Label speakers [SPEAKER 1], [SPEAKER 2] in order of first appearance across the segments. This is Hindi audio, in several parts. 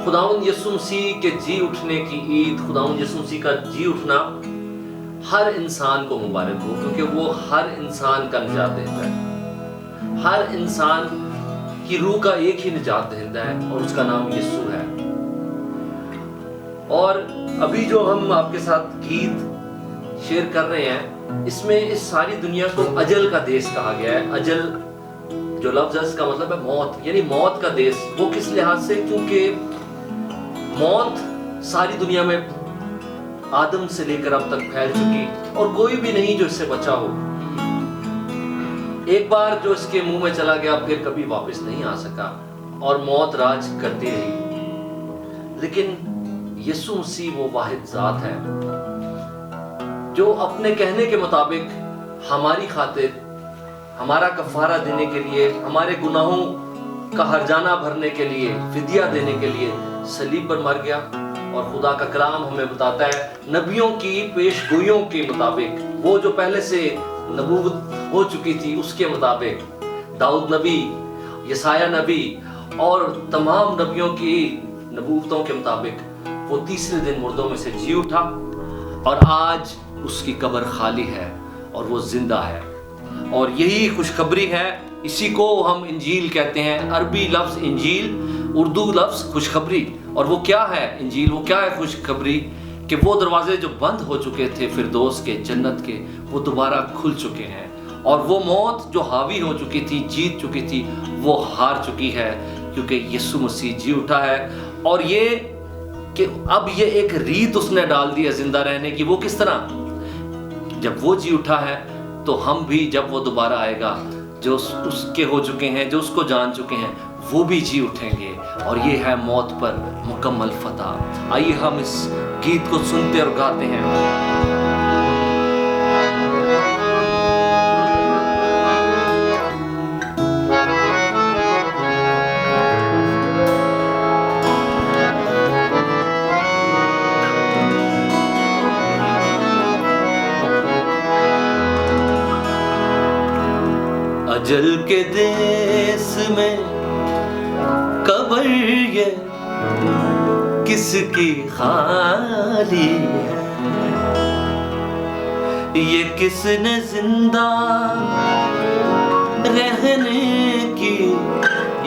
[SPEAKER 1] खुदावंद यीशु मसीह के जी उठने की ईद, खुदावंद यीशु मसीह का जी उठना हर इंसान को मुबारक हो, क्योंकि वो हर इंसान का निजात देता है। हर इंसान की रूह का एक ही निजात देता है और उसका नाम यीशु है। और अभी जो हम आपके साथ गीत शेयर कर रहे हैं, इसमें इस सारी दुनिया को अजल का देश कहा गया है। अजल जो लफ्ज़ का मतलब है मौत, यानी मौत का देश। वो किस लिहाज से? क्योंकि मौत सारी दुनिया में आदम से लेकर अब तक फैल चुकी और कोई भी नहीं जो इससे बचा हो। एक बार जो इसके मुंह में चला गया फिर कभी वापस नहीं आ सका और मौत राज करती रही। लेकिन यीशु मसीह वो वाहिद जात है जो अपने कहने के मुताबिक हमारी खातिर, हमारा कफारा देने के लिए, हमारे गुनाहों का हर्जाना भरने के लिए, फिदिया देने के लिए सलीब पर मर गया। और खुदा का कलाम हमें बताता है नबियों की पेशगोइयों के मुताबिक, वो जो पहले से नबूवत हो चुकी थी उसके मुताबिक, दाऊद नबी, यसाया नबी और तमाम नबियों की नबूवतों के मुताबिक वो तीसरे दिन मुर्दों में से जी उठा और आज उसकी कब्र खाली है और वो जिंदा है। और यही खुशखबरी है, इसी को हम इंजील कहते हैं। अरबी लफ्ज़ इंजील, उर्दू लफ्ज़ खुशखबरी। और वो क्या है इंजील, वो क्या है खुशखबरी? कि वो दरवाजे जो बंद हो चुके थे फिरदौस के, जन्नत के, वो दोबारा खुल चुके हैं। और वो मौत जो हावी हो चुकी थी, जीत चुकी थी, वो हार चुकी है, क्योंकि यीशु मसीह जी उठा है। और ये कि अब ये एक रीत उसने डाल दी है जिंदा रहने की। वो किस तरह? जब वो जी उठा है तो हम भी, जब वो दोबारा आएगा, जो उसके हो चुके हैं, जो उसको जान चुके हैं, वो भी जी उठेंगे। और ये है मौत पर मुकम्मल फतह। आइए हम इस गीत को सुनते और गाते हैं। अजल के देश में कब्र ये किसकी खाली है? ये किसने जिंदा रहने की,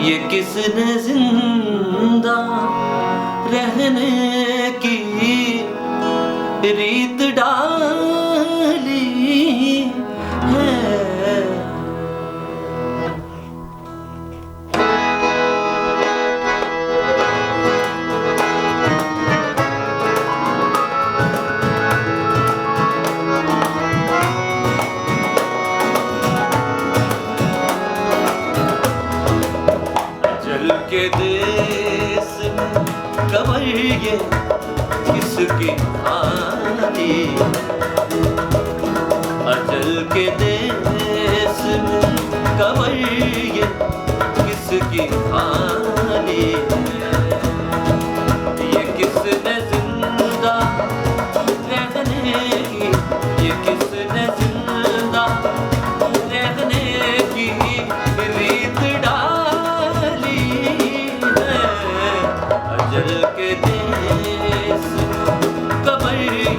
[SPEAKER 1] ये किसने जिंदा रहने की रीत डाली है? के देश में कब्र ये किसकी खाली? अजल के देश में कब्र ये किसकी खाली? ये किसने जिंदा रहने की, ये किसने जिंदा रहने की रीत डाली? अजल के देश कब्र ये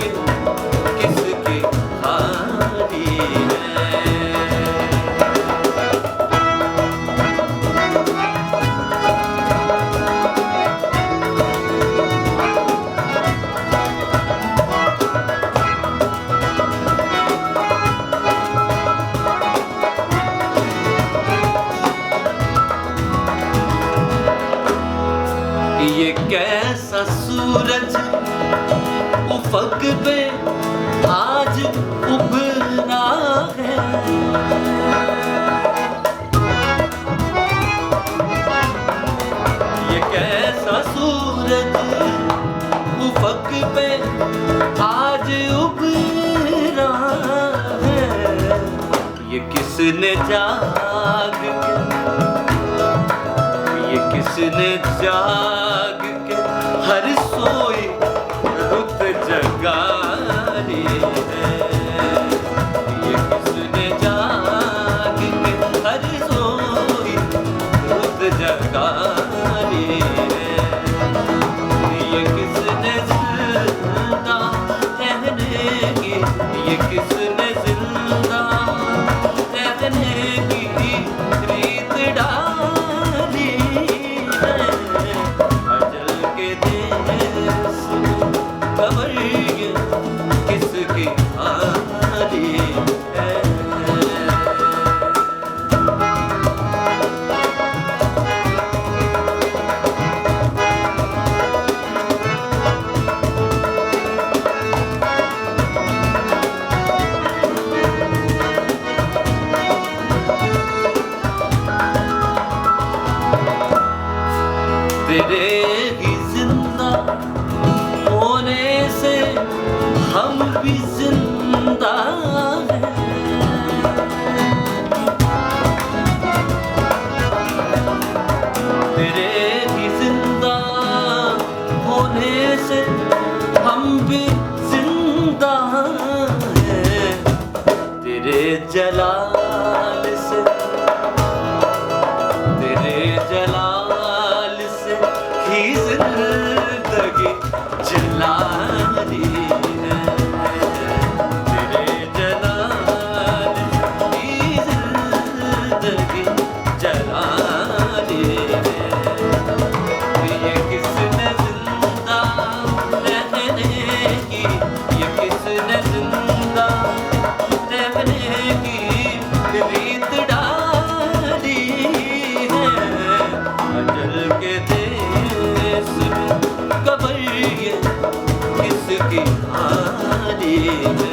[SPEAKER 1] किसकी खाली है? ये कैसा सूरज उफक पे आज उभरा है? ये कैसा सूरज उफक पे आज उभरा है? ये किसने जाग के, ये किसने जाग के हर सोई रुत जगानी है? ये किसने जाग के हर सोई रुत जगानी है? ही जिंदा होने से हम भी जिंदा हैं। तेरे ही जिंदा होने से हम भी जिंदा हैं। तेरे जलाल से, तेरे जलाल से ही जिंदगी जलाली है। तेरे जलाल की जिंदगी जलाली है। ये किसने जिंदा रहने की, ये किसने जिंदा रहने की रीत डाली है। अजल के देश में कबर ये किसकी हाली है।